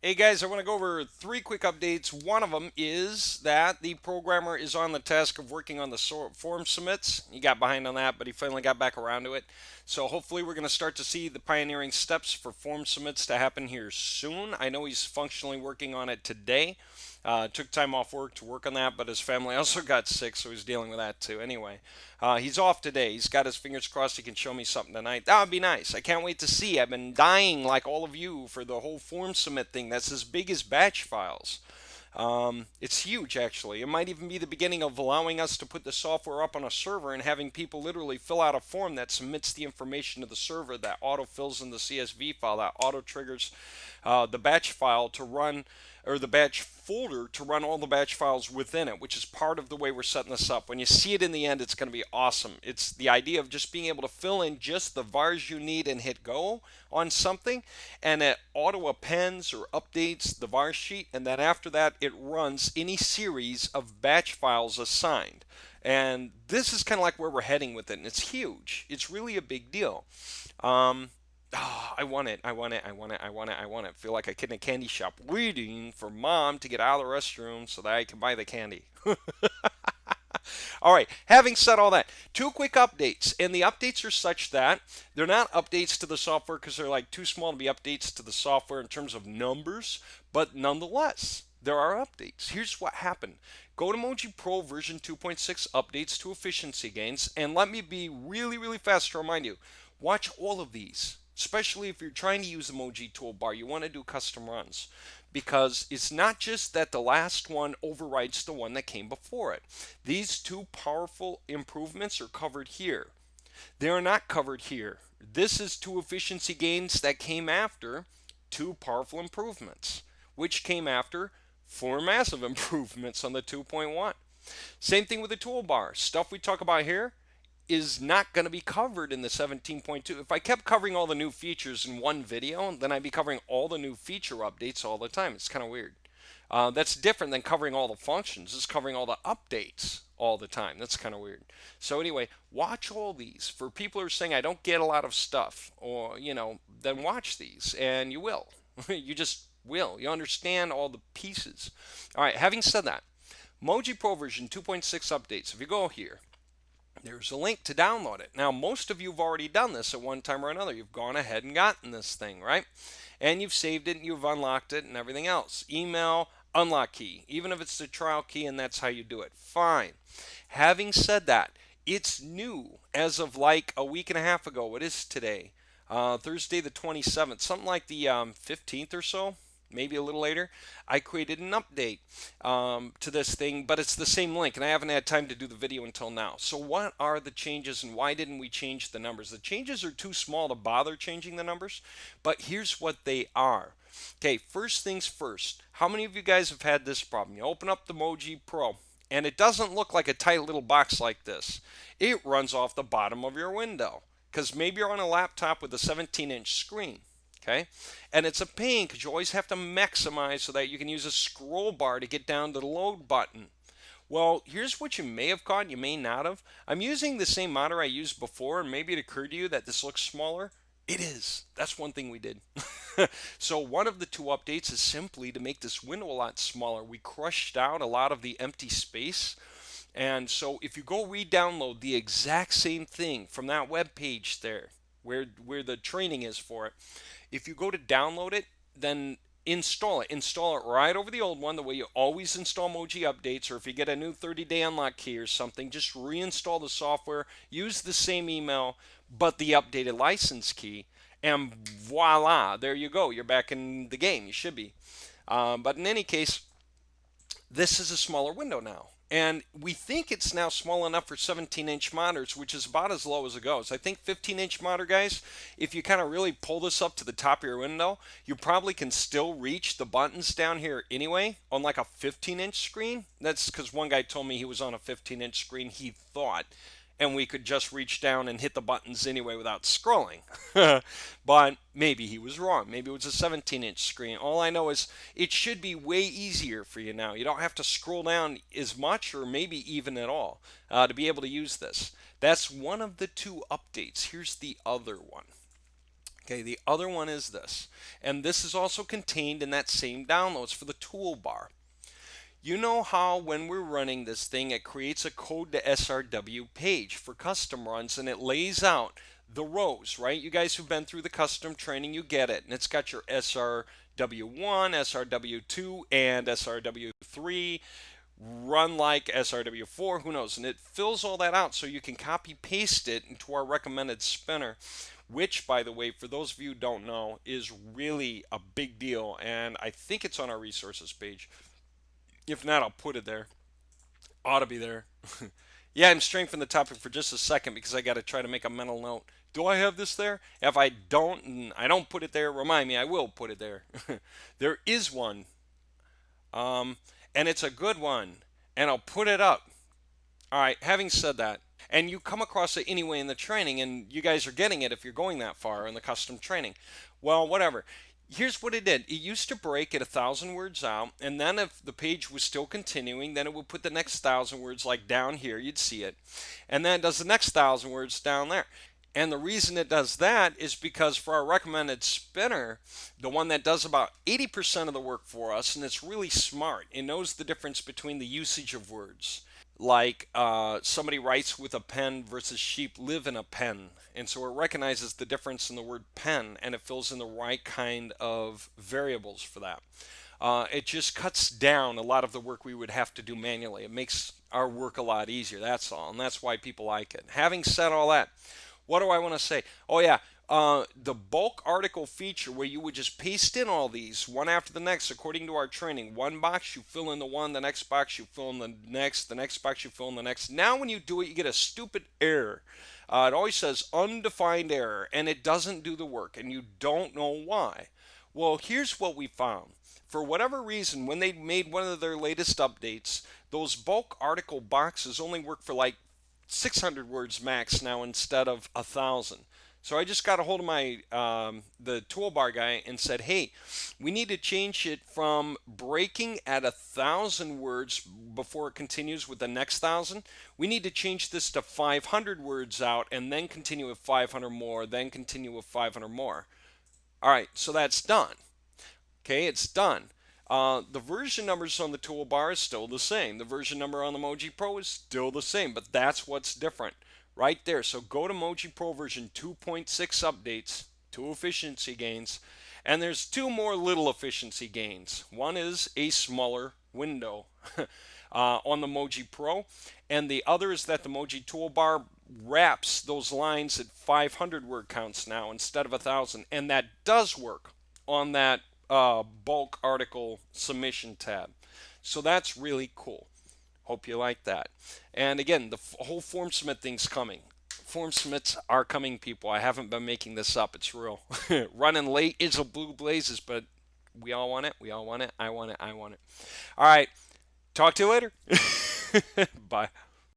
Hey guys, I want to go over three quick updates. One of them is that the programmer is on the task of working on the form submits. He got behind on that, but he finally got back around to it. So hopefully we're going to start to see the pioneering steps for form submits to happen here soon. I know he's functionally working on it today. Took time off work to work on that, but his family also got sick, so he's dealing with that too. Anyway, he's off today. He's got his fingers crossed he can show me something tonight. That would be nice. I can't wait to see. I've been dying, like all of you, for the whole form submit thing. That's as big as batch files. It's huge, actually. It might even be the beginning of allowing us to put the software up on a server and having people literally fill out a form that submits the information to the server that auto fills in the CSV file, that auto triggers the batch file to run, or the batch folder to run all the batch files within it, which is part of the way we're setting this up. When you see it in the end, it's going to be awesome. It's the idea of just being able to fill in just the vars you need and hit go on something, and it auto appends or updates the var sheet, and then after that it runs any series of batch files assigned. And this is kind of like where we're heading with it, and it's huge. It's really a big deal. I want it. I want it. I want it. I want it. I want it. Feel like a kid in a candy shop waiting for mom to get out of the restroom so that I can buy the candy. All right, having said all that, two quick updates. And the updates are such that they're not updates to the software because they're like too small to be updates to the software in terms of numbers, but nonetheless, there are updates. Here's what happened. Go to MOWG-Pro version 2.6 updates to efficiency gains, and let me be really, really fast to remind you, watch all of these. Especially if you're trying to use the MOWG toolbar, you want to do custom runs because it's not just that the last one overrides the one that came before it. These two powerful improvements are covered here. They are not covered here. This is two efficiency gains that came after two powerful improvements, which came after four massive improvements on the 2.1. Same thing with the toolbar. Stuff we talk about here is not going to be covered in the 17.2. If I kept covering all the new features in one video, then I'd be covering all the new feature updates all the time. It's kind of weird. That's different than covering all the functions. It's covering all the updates all the time. That's kind of weird. So anyway, watch all these. For people who are saying I don't get a lot of stuff, or then watch these, and you will. You just will. You understand all the pieces. All right. Having said that, MOWG-Pro version 2.6 updates. If you go here, there's a link to download it. Now, most of you have already done this at one time or another. You've gone ahead and gotten this thing, right? And you've saved it and you've unlocked it and everything else. Email, unlock key, even if it's the trial key and that's how you do it. Fine. Having said that, it's new as of like a week and a half ago. It is today, Thursday the 27th, something like the 15th or so, maybe a little later. I created an update to this thing, but it's the same link, and I haven't had time to do the video until now. So what are the changes, and why didn't we change the numbers? The changes are too small to bother changing the numbers, but here's what they are. Okay, first things first. How many of you guys have had this problem? You open up the MOWG-Pro, and it doesn't look like a tight little box like this. It runs off the bottom of your window, because maybe you're on a laptop with a 17-inch screen. Okay, and it's a pain because you always have to maximize so that you can use a scroll bar to get down to the load button. Well, here's what you may have caught, you may not have. I'm using the same monitor I used before, and maybe it occurred to you that this looks smaller. It is. That's one thing we did. So one of the two updates is simply to make this window a lot smaller. We crushed out a lot of the empty space. And so if you go re-download the exact same thing from that web page there, where the training is for it, if you go to download it, then install it. Install it right over the old one, the way you always install MOWG updates, or if you get a new 30-day unlock key or something, just reinstall the software, use the same email, but the updated license key, and voila, there you go. You're back in the game. You should be. But in any case, this is a smaller window now. And we think it's now small enough for 17-inch monitors, which is about as low as it goes. I think 15-inch monitor, guys, if you kind of really pull this up to the top of your window, you probably can still reach the buttons down here anyway on like a 15-inch screen. That's because one guy told me he was on a 15-inch screen, he thought, and we could just reach down and hit the buttons anyway without scrolling. But maybe he was wrong. Maybe it was a 17-inch screen. All I know is it should be way easier for you now. You don't have to scroll down as much or maybe even at all to be able to use this. That's one of the two updates. Here's the other one. Okay, the other one is this, and this is also contained in that same downloads for the toolbar. You know how when we're running this thing, it creates a code to SRW page for custom runs, and it lays out the rows, right? You guys who've been through the custom training, you get it. And it's got your SRW1, SRW2, and SRW3, run like SRW4, who knows? And it fills all that out so you can copy paste it into our recommended spinner, which, by the way, for those of you who don't know, is really a big deal. And I think it's on our resources page. If not, I'll put it there. Ought to be there. Yeah, I'm straying from the topic for just a second because I got to try to make a mental note. Do I have this there? If I don't, and I don't put it there, remind me, I will put it there. There is one, um, and it's a good one, and I'll put it up. All right, having said that, and you come across it anyway in the training, and you guys are getting it if you're going that far in the custom training. Well, whatever. Here's what it did. It used to break at 1,000 words out, and then if the page was still continuing, then it would put the next 1,000 words like down here. You'd see it, and then it does the next 1,000 words down there. And the reason it does that is because for our recommended spinner, the one that does about 80% of the work for us, and it's really smart, it knows the difference between the usage of words. Like somebody writes with a pen versus sheep live in a pen. And so it recognizes the difference in the word pen, and it fills in the right kind of variables for that. It just cuts down a lot of the work we would have to do manually. It makes our work a lot easier, that's all. And that's why people like it. Having said all that, what do I want to say? Oh, yeah. The bulk article feature where you would just paste in all these one after the next according to our training. One box, you fill in the one, the next box, you fill in the next box, you fill in the next. Now when you do it, you get a stupid error. It always says undefined error, and it doesn't do the work, and you don't know why. Well, here's what we found. For whatever reason, when they made one of their latest updates, those bulk article boxes only work for like 600 words max now instead of 1,000. So I just got a hold of my the toolbar guy and said, hey, we need to change it from breaking at 1,000 words before it continues with the next 1,000. We need to change this to 500 words out and then continue with 500 more, then continue with 500 more. All right, so that's done. Okay, it's done. The version numbers on the toolbar is still the same. The version number on the MOWG-Pro is still the same, but that's what's different right there. So go to MOWG-Pro version 2.6 updates, 2 efficiency gains, and there's 2 more little efficiency gains. One is a smaller window on the MOWG-Pro, and the other is that the MOWG Toolbar wraps those lines at 500 word counts now instead of 1,000, and that does work on that bulk article submission tab. So that's really cool. Hope you like that. And again, the whole form submit thing's coming. Form submits are coming, people. I haven't been making this up. It's real. Running late is a blue blazes, but we all want it. We all want it. I want it. I want it. All right. Talk to you later. Bye.